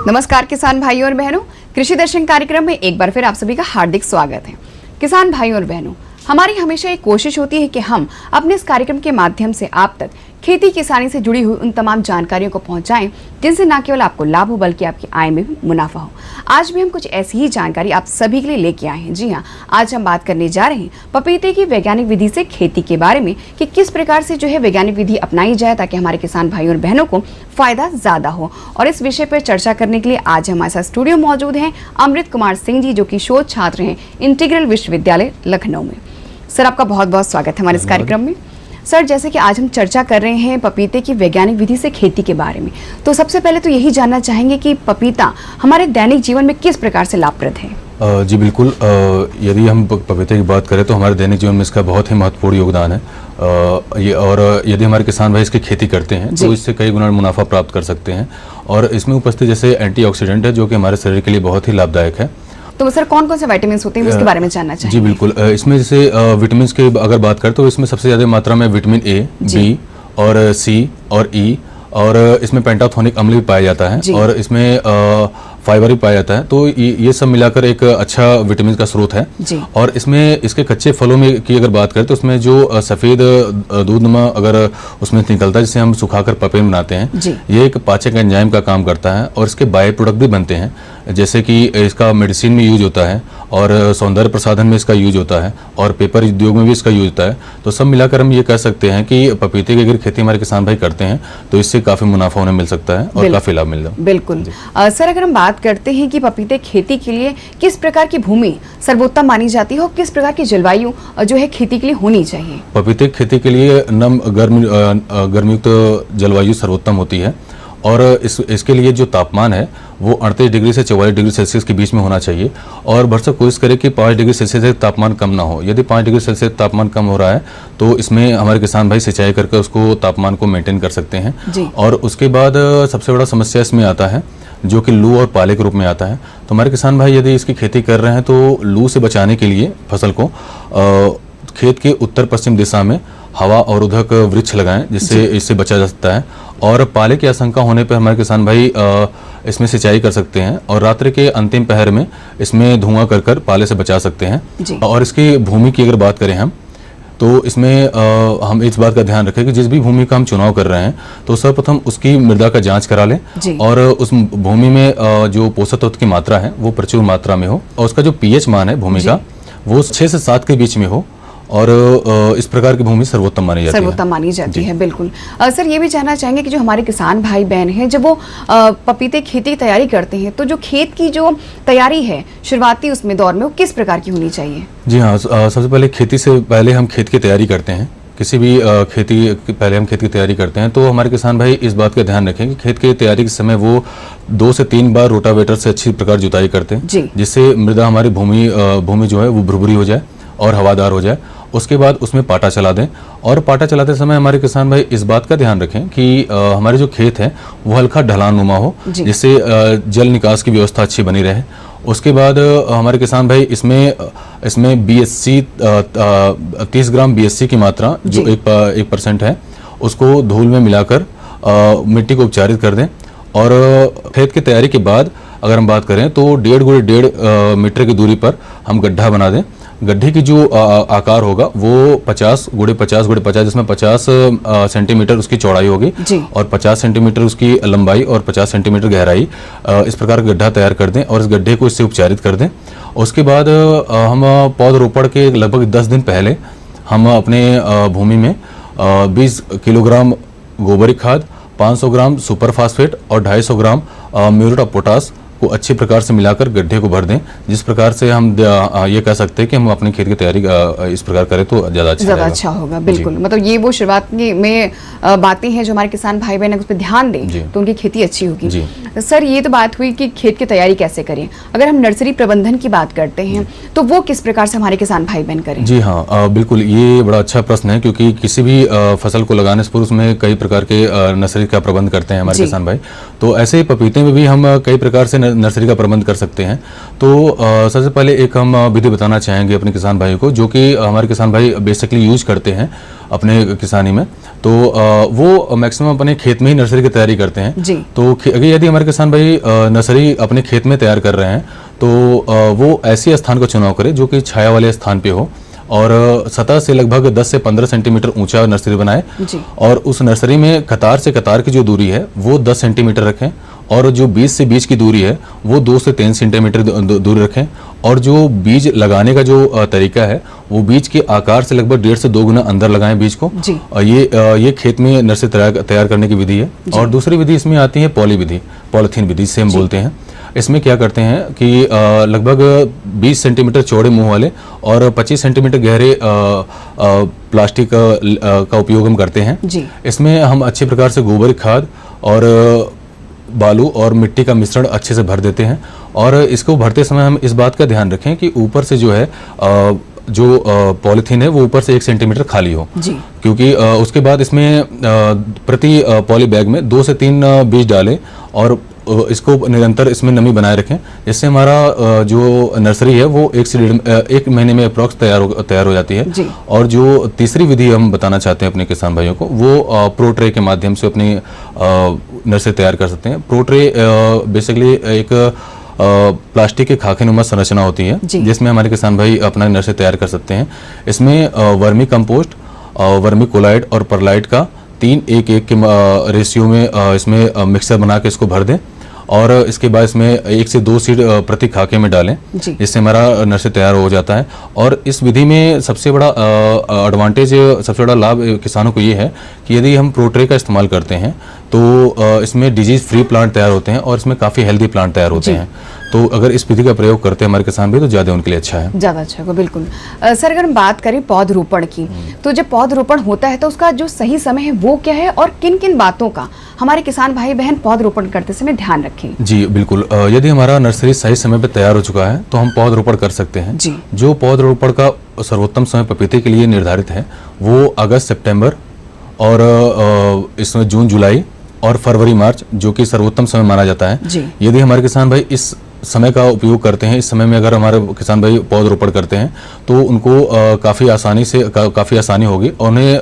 नमस्कार किसान भाइयों और बहनों, कृषि दर्शन कार्यक्रम में एक बार फिर आप सभी का हार्दिक स्वागत है। किसान भाइयों और बहनों, हमारी हमेशा एक कोशिश होती है कि हम अपने इस कार्यक्रम के माध्यम से आप तक खेती किसानी से जुड़ी हुई उन तमाम जानकारियों को पहुंचाएं जिनसे न केवल आपको लाभ हो बल्कि आपकी आय में भी मुनाफा हो। आज भी हम कुछ ऐसी ही जानकारी आप सभी के लिए लेके आए हैं। जी हाँ, आज हम बात करने जा रहे हैं पपीते की वैज्ञानिक विधि से खेती के बारे में कि किस प्रकार से जो है वैज्ञानिक विधि अपनाई जाए ताकि हमारे किसान भाइयों और बहनों को फायदा ज्यादा हो। और इस विषय पर चर्चा करने के लिए आज हमारे साथ स्टूडियो मौजूद हैं अमृत कुमार सिंह जी, जो कि शोध छात्र हैं इंटीग्रल विश्वविद्यालय लखनऊ में। सर, आपका बहुत बहुत स्वागत है हमारे इस कार्यक्रम में। सर, जैसे कि आज हम चर्चा कर रहे हैं पपीते की वैज्ञानिक विधि से खेती के बारे में, तो सबसे पहले तो यही जानना चाहेंगे कि पपीता हमारे दैनिक जीवन में किस प्रकार से लाभप्रद है। जी बिल्कुल, यदि हम पपीते की बात करें तो हमारे दैनिक जीवन में इसका बहुत ही महत्वपूर्ण योगदान है। और यदि हमारे किसान भाई इसकी खेती करते हैं तो इससे कई गुना मुनाफा प्राप्त कर सकते हैं। और इसमें उपस्थित जैसे एंटीऑक्सीडेंट है जो कि हमारे शरीर के लिए बहुत ही लाभदायक है। तो सर, कौन कौन से विटामिन होते हैं उसके बारे में जानना चाहिए। जी बिल्कुल, इसमें जैसे विटामिन की अगर बात करें तो इसमें सबसे ज़्यादा मात्रा में विटामिन ए, बी और सी और ई, और इसमें पेंटाथोनिक अम्ल भी पाया जाता है और इसमें फाइबर भी पाया जाता है। तो ये सब मिलाकर एक अच्छा विटामिन का स्रोत है। और इसमें इसके कच्चे फलों में की अगर बात करें तो उसमें जो सफ़ेद दूधनुमा अगर उसमें निकलता है जिसे हम सुखाकर पपे बनाते हैं, ये एक पाचक एंजाइम का काम करता है और इसके बाय प्रोडक्ट भी बनते हैं, जैसे कि इसका मेडिसिन में यूज होता है और सौंदर्य प्रसाधन में इसका यूज होता है और पेपर उद्योग में भी इसका यूज होता है। तो सब मिलाकर हम ये कह सकते हैं कि पपीते की अगर खेती हमारे किसान भाई करते हैं तो इससे काफ़ी मुनाफा उन्हें मिल सकता है और काफ़ी लाभ मिल रहा है। बिल्कुल। सर, अगर हम बात करते हैं कि पपीते खेती के लिए किस प्रकार की भूमि सर्वोत्तम मानी जाती है और किस प्रकार की जलवायु जो है खेती के लिए होनी चाहिए। पपीते की खेती के लिए नम गर्मयुक्त जलवायु सर्वोत्तम होती है और इसके लिए जो तापमान है वो 38 डिग्री से 44 डिग्री सेल्सियस के बीच में होना चाहिए। और भरसक कोशिश करें कि 5 डिग्री सेल्सियस से तापमान कम ना हो। यदि 5 डिग्री सेल्सियस तापमान कम हो रहा है तो इसमें हमारे किसान भाई सिंचाई करके उसको तापमान को मेंटेन कर सकते हैं। और उसके बाद सबसे बड़ा समस्या इसमें आता है जो कि लू और पाले के रूप में आता है। तो हमारे किसान भाई यदि इसकी खेती कर रहे हैं तो लू से बचाने के लिए फसल को खेत के उत्तर पश्चिम दिशा में हवा और उधक वृक्ष लगाएं, जिससे इससे बचा जा सकता है। और पाले की आशंका होने पर हमारे किसान भाई इसमें सिंचाई कर सकते हैं और रात्रि के अंतिम पहर में इसमें धुआं कर पाले से बचा सकते हैं। और इसकी भूमि की अगर बात करें हम तो इसमें हम इस बात का ध्यान रखें कि जिस भी भूमि का हम चुनाव कर रहे हैं तो सर्वप्रथम उसकी मृदा का जांच करा लें और उस भूमि में जो पोषक तत्व की मात्रा है वो प्रचुर मात्रा में हो और उसका जो पीएच मान है भूमि का वो 6 से 7 के बीच में हो और इस प्रकार की भूमि सर्वोत्तम मानी जाती है। बिल्कुल। सर, ये भी जानना चाहेंगे कि जो हमारे किसान भाई बहन हैं जब वो पपीते खेती की तैयारी करते हैं तो जो खेत की जो तैयारी है शुरुआती उसमें दौर में वो किस प्रकार की होनी चाहिए। जी हाँ, सबसे पहले खेती से पहले हम खेत की तैयारी करते हैं। किसी भी पहले हम खेत की तैयारी करते हैं तो हमारे किसान भाई इस बात का ध्यान रखें कि खेत की तैयारी के समय वो 2 से 3 बार रोटावेटर से अच्छी प्रकार जुताई करते हैं, जिससे मृदा हमारी भूमि जो है वो भुरभुरी हो जाए और हवादार हो जाए। उसके बाद उसमें पाटा चला दें और पाटा चलाते समय हमारे किसान भाई इस बात का ध्यान रखें कि हमारे जो खेत है वो हल्का ढलान नुमा हो, जिससे जल निकास की व्यवस्था अच्छी बनी रहे। उसके बाद हमारे किसान भाई इसमें बीएससी 30 ग्राम बीएससी की मात्रा जो 1% है उसको धूल में मिलाकर मिट्टी को उपचारित कर दें। और खेत की तैयारी के बाद अगर हम बात करें तो 1.5 मीटर की दूरी पर हम गड्ढा बना दें। गड्ढे की जो आकार होगा वो 50 × 50 × 50, जिसमें 50 सेंटीमीटर उसकी चौड़ाई होगी और 50 सेंटीमीटर उसकी लंबाई और 50 सेंटीमीटर गहराई। इस प्रकार का गड्ढा तैयार कर दें और इस गड्ढे को इससे उपचारित कर दें। उसके बाद हम पौधरोपण के लगभग 10 दिन पहले हम अपने भूमि में 20 किलोग्राम गोबरी खाद, 500 ग्राम सुपर फास्फेट और 250 ग्राम म्यूरेट ऑफ पोटाश को अच्छी प्रकार से मिलाकर गड्ढे को भर दें, जिस प्रकार से हम ये कह सकते हैं कि हम अपने खेत की तैयारी इस प्रकार करें तो ज़्यादा अच्छा होगा। बिल्कुल, मतलब ये वो शुरुआत में बातें हैं जो हमारे किसान भाई बहन उस पर ध्यान दें तो उनकी खेती अच्छी होगी। सर, ये तो बात हुई कि खेत की तैयारी कैसे करें। अगर हम नर्सरी प्रबंधन की बात करते हैं तो वो किस प्रकार से हमारे किसान भाई बहन करें। जी हाँ, बिल्कुल, ये बड़ा अच्छा प्रश्न है क्योंकि किसी भी फसल को लगाने से पूर्व उसमें कई प्रकार के नर्सरी का प्रबंध करते हैं हमारे किसान भाई। तो ऐसे ही पपीते में भी हम कई प्रकार से नर्सरी का प्रबंध कर सकते हैं। तो सबसे पहले एक हम विधि बताना चाहेंगे अपने किसान भाइयों को, जो कि हमारे किसान भाई बेसिकली यूज करते हैं अपने किसानी में। तो वो मैक्सिमम अपने खेत में ही नर्सरी की तैयारी करते हैं जी। तो अगर यदि हमारे किसान भाई नर्सरी अपने खेत में तैयार कर रहे हैं तो वो ऐसे स्थान का चुनाव करें जो कि छाया वाले स्थान पे हो और सतह से लगभग 10 से 15 सेंटीमीटर ऊंचा नर्सरी बनाए जी। और उस नर्सरी में कतार से कतार की जो दूरी है वो 10 सेंटीमीटर रखें और जो बीज से बीज की दूरी है वो 2 से 3 सेंटीमीटर दूरी रखें और जो बीज लगाने का जो तरीका है वो बीज के आकार से लगभग 1.5 से 2 गुना अंदर लगाएं बीज को जी। ये खेत में नर्सरी तैयार करने की विधि है। और दूसरी विधि इसमें आती है पॉलीथीन विधि जिसे हम बोलते हैं। इसमें क्या करते हैं कि लगभग 20 सेंटीमीटर चौड़े मुंह वाले और 25 सेंटीमीटर गहरे प्लास्टिक का उपयोग हम करते हैं जी। इसमें हम अच्छे प्रकार से गोबर खाद और बालू और मिट्टी का मिश्रण अच्छे से भर देते हैं और इसको भरते समय हम इस बात का ध्यान रखें कि ऊपर से जो है जो पॉलीथीन है वो ऊपर से 1 सेंटीमीटर खाली हो जी। क्योंकि उसके बाद इसमें प्रति पॉली बैग में 2 से 3 बीज डालें और इसको निरंतर इसमें नमी बनाए रखें, जिससे हमारा जो नर्सरी है वो 1 से 1 महीने में अप्रॉक्स तैयार हो जाती है। और जो तीसरी विधि हम बताना चाहते हैं अपने किसान भाइयों को वो प्रो ट्रे के माध्यम से अपनी नर्सरी तैयार कर सकते हैं। प्रो ट्रे बेसिकली एक प्लास्टिक के खाकेनुमा संरचना होती है जिसमें हमारे किसान भाई अपना नर्सरी तैयार कर सकते हैं। इसमें वर्मी कंपोस्ट, वर्मी कोलाइड और परलाइट का 3:1:1 के रेशियो में इसमें मिक्सर बना के इसको भर दें और इसके बाद इसमें 1 से 2 सीड प्रति खाके में डालें, जिससे हमारा नर्सरी तैयार हो जाता है। और इस विधि में सबसे बड़ा एडवांटेज, सबसे बड़ा लाभ किसानों को ये है कि यदि हम प्रोट्रे का इस्तेमाल करते हैं तो इसमें डिजीज फ्री प्लांट तैयार होते हैं और इसमें काफ़ी हेल्दी प्लांट तैयार होते हैं। तो अगर इस विधि का प्रयोग करते हैं हमारे किसान भी तो ज़्यादा उनके लिए अच्छा है। ज़्यादा अच्छा होगा, बिल्कुल। सर अगर हम बात करें पौधरोपण की, तो जब पौधरोपण होता है तो उसका जो सही समय है वो क्या है और किन किन बातों का हमारे किसान भाई बहन पौधरोपण करते समय ध्यान रखें? जी बिल्कुल, यदि हमारा नर्सरी सही समय पर तैयार हो चुका है तो हम पौधरोपण कर सकते हैं। जो पौधरोपण का सर्वोत्तम समय पपीते के लिए निर्धारित है वो अगस्त, सितंबर और इसमें जून, जुलाई और फरवरी, मार्च जो कि सर्वोत्तम समय माना जाता है। यदि हमारे किसान भाई इस समय का उपयोग करते हैं, इस समय में अगर हमारे किसान भाई पौधरोपण करते हैं तो उनको काफ़ी आसानी होगी और उन्हें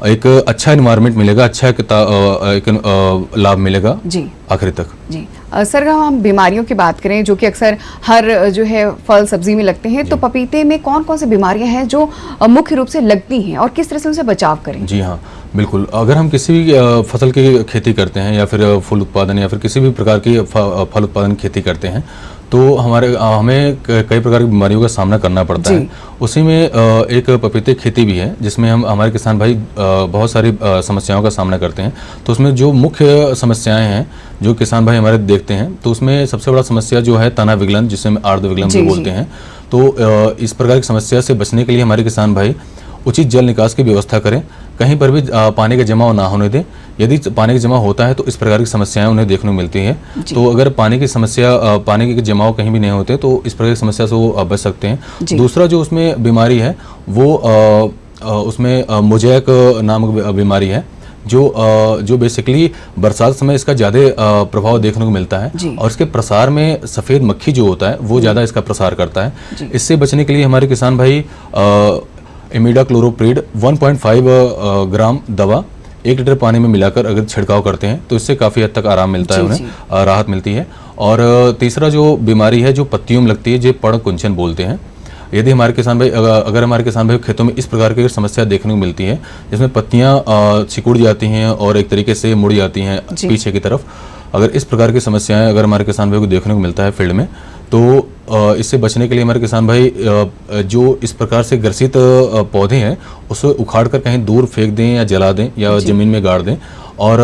एक अच्छा एनवायरनमेंट मिलेगा, अच्छा एक लाभ मिलेगा आखिर तक। जी सर, हम बीमारियों की बात करें जो कि अक्सर हर जो है फल सब्जी में लगते हैं, तो पपीते में कौन कौन सी बीमारियां हैं जो मुख्य रूप से लगती हैं और किस तरह से उनसे बचाव करें? जी हाँ बिल्कुल, अगर हम किसी भी फसल की खेती करते हैं या फिर फूल उत्पादन या फिर किसी भी प्रकार की फल उत्पादन की खेती करते हैं तो हमें कई प्रकार की बीमारियों का सामना करना पड़ता है। उसी में एक पपीते की खेती भी है जिसमें हमारे किसान भाई बहुत सारी समस्याओं का सामना करते हैं। तो उसमें जो मुख्य समस्याएं हैं जो किसान भाई हमारे देखते हैं तो उसमें सबसे बड़ा समस्या जो है तना विगलन, जिसे हम आर्द्र विगलन भी बोलते हैं। तो इस प्रकार की समस्या से बचने के लिए हमारे किसान भाई उचित जल निकास की व्यवस्था करें, कहीं पर भी पानी का जमाव ना होने दें। यदि पानी का जमाव होता है तो इस प्रकार की समस्याएं उन्हें देखने को मिलती है। तो अगर पानी के जमाव कहीं भी नहीं होते तो इस प्रकार की समस्या से वो बच सकते हैं। दूसरा जो उसमें बीमारी है वो उसमें मोज़ेक नामक बीमारी है जो बेसिकली बरसात समय इसका ज़्यादा प्रभाव देखने को मिलता है और इसके प्रसार में सफ़ेद मक्खी जो होता है वो ज़्यादा इसका प्रसार करता है। इससे बचने के लिए हमारे किसान भाई इमिडाक्लोरोप्रिड 1.5 ग्राम दवा 1 लीटर पानी में मिलाकर अगर छिड़काव करते हैं तो इससे काफ़ी हद तक आराम मिलता है, उन्हें राहत मिलती है। और तीसरा जो बीमारी है जो पत्तियों में लगती है, जो पर्ण कुंचन बोलते हैं। यदि हमारे किसान भाई अगर हमारे किसान भाई खेतों में इस प्रकार की समस्या देखने को मिलती है जिसमें पत्तियां सिकुड़ जाती हैं और एक तरीके से मुड़ जाती हैं पीछे की तरफ, अगर इस प्रकार की समस्याएं अगर हमारे किसान भाई को देखने को मिलता है फील्ड में तो इससे बचने के लिए हमारे किसान भाई जो इस प्रकार से ग्रसित पौधे हैं उसे उखाड़ कर कहीं दूर फेंक दें या जला दें या जमीन में गाड़ दें। और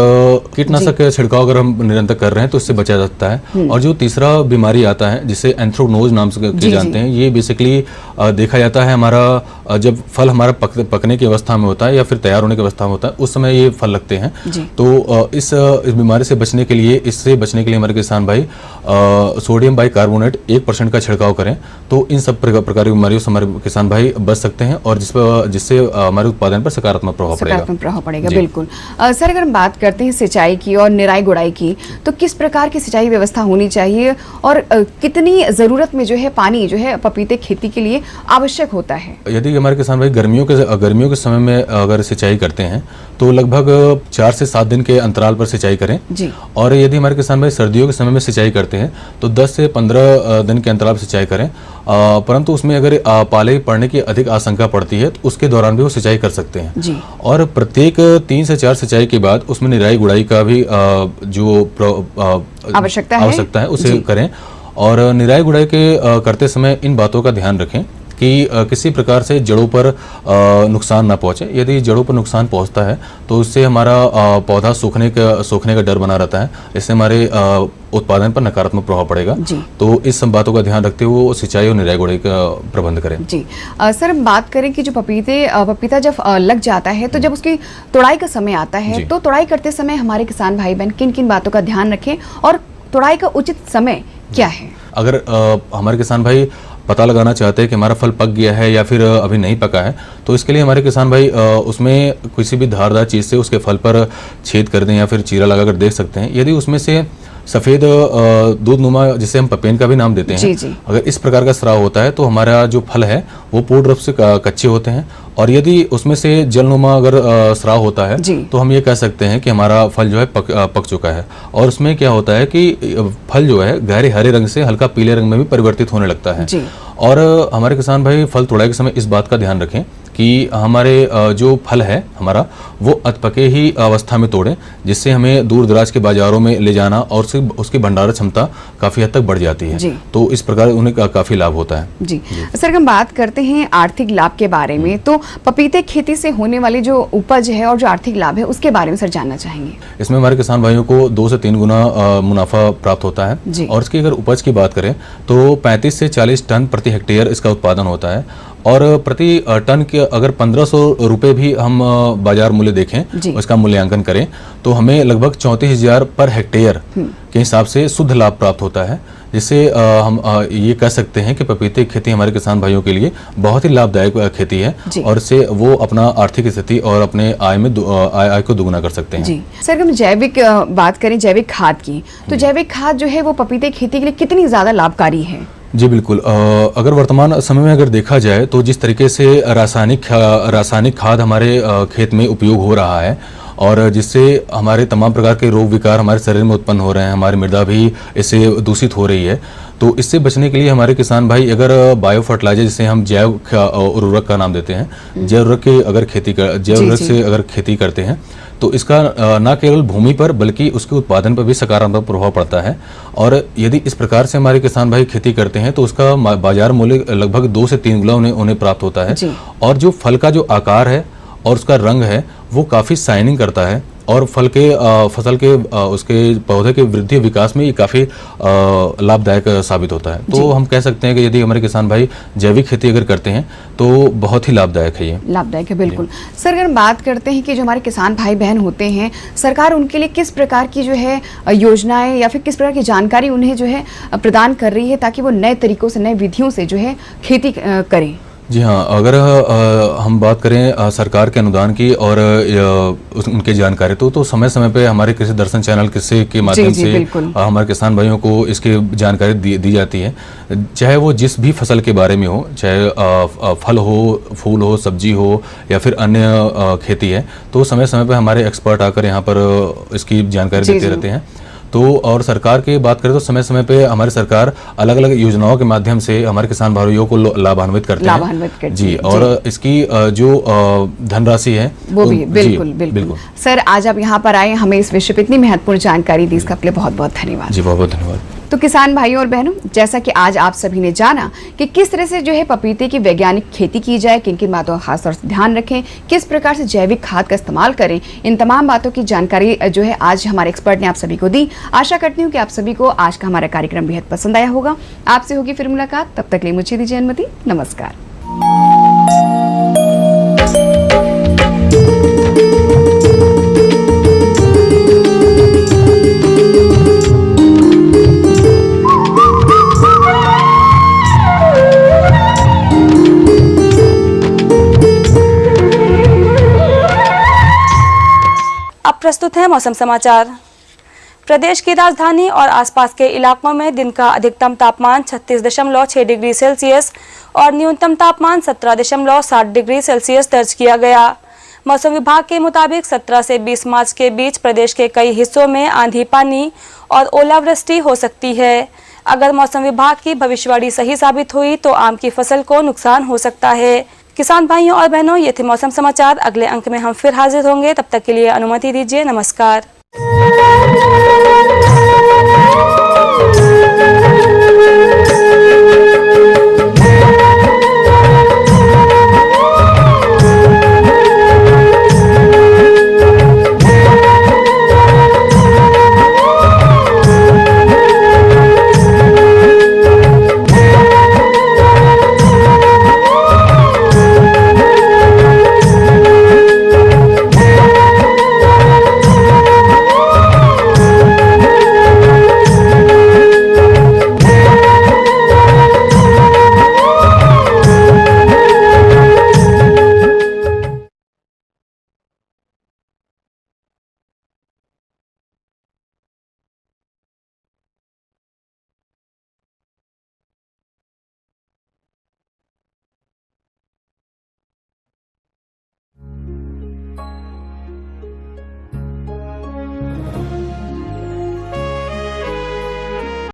कीटनाशक का छिड़काव अगर हम निरंतर कर रहे हैं तो इससे बचा जा सकता है। और जो तीसरा बीमारी आता है जिसे एंथ्रोनोज नाम से जानते हैं, ये बेसिकली देखा जाता है हमारा जब फल हमारा पकने की अवस्था में होता है या फिर तैयार होने की अवस्था में होता है उस समय ये फल लगते हैं। तो इस बीमारी से बचने के लिए हमारे किसान भाई सोडियम बाइकार्बोनेट 1% का छिड़काव करें तो इन सब प्रकार की बीमारियों से हमारे किसान भाई बच सकते हैं और जिससे हमारे उत्पादन पर सकारात्मक प्रभाव पड़ेगा। बिल्कुल। सर अगर बात करते हैं सिंचाई की और निराई गुड़ाई की, तो किस प्रकार की सिंचाई व्यवस्था होनी चाहिए और कितनी ज़रूरत में जो है पानी जो है पपीते खेती के लिए आवश्यक होता है? यदि हमारे किसान भाई गर्मियों के समय में अगर सिंचाई करते हैं तो लगभग 4 से 7 दिन के अंतराल पर सिंचाई करें जी। और यदि हमारे किसान भाई सर्दियों के समय में सिंचाई करते हैं तो 10 से 15 दिन के अंतराल पर सिंचाई करें। परंतु उसमें अगर पाले पड़ने की अधिक आशंका पड़ती है तो उसके दौरान भी वो सिंचाई कर सकते हैं जी। और प्रत्येक 3 से 4 सिंचाई के बाद उसमें निराई गुड़ाई का भी आवश्यकता है उसे करें। और निराई गुड़ाई के करते समय इन बातों का ध्यान रखें कि किसी प्रकार से जड़ों पर नुकसान ना पहुंचे। यदि जड़ों पर नुकसान पहुंचता है तो उससे हमारा पौधा सूखने का डर बना रहता है, इससे हमारे उत्पादन पर नकारात्मक प्रभाव पड़ेगा। तो इस सब बातों का ध्यान रखते हुए वो सिंचाई और निराई गुड़ाई का प्रबंध करें। जी। सर, हम बात करें कि जो पपीता जब लग जाता है तो जब उसकी तुड़ाई का समय आता है तो तुड़ाई करते समय हमारे किसान भाई बहन किन किन बातों का ध्यान रखें और तुड़ाई का उचित समय क्या है? अगर हमारे किसान भाई पता लगाना चाहते हैं कि हमारा फल पक गया है या फिर अभी नहीं पका है तो इसके लिए हमारे किसान भाई उसमें किसी भी धारदार चीज़ से उसके फल पर छेद कर दें या फिर चीरा लगाकर देख सकते हैं। यदि उसमें से सफ़ेद दूधनुमा, जिसे हम पपेन का भी नाम देते हैं, अगर इस प्रकार का स्राव होता है तो हमारा जो फल है वो पूर्ण रूप से कच्चे होते हैं। और यदि उसमें से जलनुमा अगर स्राव होता है तो हम ये कह सकते हैं कि हमारा फल जो है पक चुका है। और उसमें क्या होता है कि फल जो है गहरे हरे रंग से हल्का पीले रंग में भी परिवर्तित होने लगता है। और हमारे किसान भाई फल तोड़ाई के समय इस बात का ध्यान रखें कि हमारे जो फल है हमारा वो अधपके ही अवस्था में तोड़ें, जिससे हमें दूर दराज के बाजारों में ले जाना और उसकी भंडारण क्षमता काफ़ी हद तक बढ़ जाती है। तो इस प्रकार उन्हें काफ़ी लाभ होता है। जी। सर, हम बात करते हैं आर्थिक लाभ के बारे में, तो पपीते खेती से होने वाली जो उपज है और जो आर्थिक लाभ है उसके बारे में सर जानना चाहेंगे। इसमें हमारे किसान भाइयों को 2 से 3 गुना मुनाफा प्राप्त होता है। और इसकी अगर उपज की बात करें तो 35 से 40 टन प्रति हेक्टेयर इसका उत्पादन होता है। और प्रति टन के अगर 1500 रुपये भी हम बाजार मूल्य देखें, उसका मूल्यांकन करें तो हमें लगभग 34,000 पर हेक्टेयर के हिसाब से शुद्ध लाभ प्राप्त होता है, जिससे हम ये कह सकते हैं कि पपीते की खेती हमारे किसान भाइयों के लिए बहुत ही लाभदायक खेती है और इससे वो अपना आर्थिक स्थिति और अपने आय को दुगुना कर सकते हैं। जी। सर, हम जैविक बात करें जैविक खाद की, तो जैविक खाद जो है वो पपीते की खेती के लिए कितनी ज़्यादा लाभकारी है? जी बिल्कुल। अगर वर्तमान समय में अगर देखा जाए तो जिस तरीके से रासायनिक खाद हमारे खेत में उपयोग हो रहा है और जिससे हमारे तमाम प्रकार के रोग विकार हमारे शरीर में उत्पन्न हो रहे हैं, हमारी मृदा भी इससे दूषित हो रही है, तो इससे बचने के लिए हमारे किसान भाई अगर बायो फर्टिलाइजर, जिसे हम जैव उर्वरक का नाम देते हैं, जैव उर्वरक से अगर खेती करते हैं तो इसका न केवल भूमि पर बल्कि उसके उत्पादन पर भी सकारात्मक प्रभाव पड़ता है। और यदि इस प्रकार से हमारे किसान भाई खेती करते हैं तो उसका बाजार मूल्य लगभग 2 से 3 गुना उन्हें प्राप्त होता है। और जो फल का जो आकार है और उसका रंग है वो काफ़ी शाइनिंग करता है और फसल के उसके पौधे के वृद्धि विकास में ये काफ़ी लाभदायक साबित होता है। तो हम कह सकते हैं कि यदि हमारे किसान भाई जैविक खेती अगर करते हैं तो बहुत ही लाभदायक है। ये लाभदायक है, बिल्कुल। सर, अगर बात करते हैं कि जो हमारे किसान भाई बहन होते हैं, सरकार उनके लिए किस प्रकार की जो है योजनाएं या फिर किस प्रकार की जानकारी उन्हें जो है प्रदान कर रही है ताकि वो नए तरीकों से, नए विधियों से जो है खेती करें? जी हाँ, अगर हम बात करें सरकार के अनुदान की और उनके जानकारी तो समय समय पे हमारे कृषि दर्शन चैनल कृषि के माध्यम से हमारे किसान भाइयों को इसकी जानकारी दी जाती है, चाहे वो जिस भी फसल के बारे में हो, चाहे फल हो, फूल हो, सब्जी हो या फिर अन्य खेती है, तो समय समय पे हमारे एक्सपर्ट आकर यहाँ पर इसकी जानकारी देते रहते हैं। तो और सरकार की बात करें तो समय समय पे हमारी सरकार अलग अलग योजनाओं के माध्यम से हमारे किसान भाइयों को लाभान्वित करते हैं। जी। और इसकी जो धनराशि है वो भी बिल्कुल। सर, आज आप यहाँ पर आए, हमें इस विषय पर इतनी महत्वपूर्ण जानकारी दी, इसका आपके लिए बहुत बहुत धन्यवाद। जी, बहुत बहुत धन्यवाद। तो किसान भाइयों और बहनों, जैसा कि आज आप सभी ने जाना कि किस तरह से जो है पपीते की वैज्ञानिक खेती की जाए, किन किन बातों का खास तौर से ध्यान रखें, किस प्रकार से जैविक खाद का इस्तेमाल करें, इन तमाम बातों की जानकारी जो है आज हमारे एक्सपर्ट ने आप सभी को दी। आशा करती हूँ कि आप सभी को आज का हमारा कार्यक्रम बेहद पसंद आया होगा। आपसे होगी फिर मुलाकात, तब तक लिए मुझे दीजिए अनुमति। नमस्कार। प्रस्तुत है मौसम समाचार। प्रदेश की राजधानी और आसपास के इलाकों में दिन का अधिकतम तापमान 36.6 डिग्री सेल्सियस और न्यूनतम तापमान 17.7 डिग्री सेल्सियस दर्ज किया गया। मौसम विभाग के मुताबिक 17 से 20 मार्च के बीच प्रदेश के कई हिस्सों में आंधी पानी और ओलावृष्टि हो सकती है। अगर मौसम विभाग की भविष्यवाणी सही साबित हुई तो आम की फसल को नुकसान हो सकता है। किसान भाइयों और बहनों, ये थे मौसम समाचार। अगले अंक में हम फिर हाजिर होंगे, तब तक के लिए अनुमति दीजिए। नमस्कार।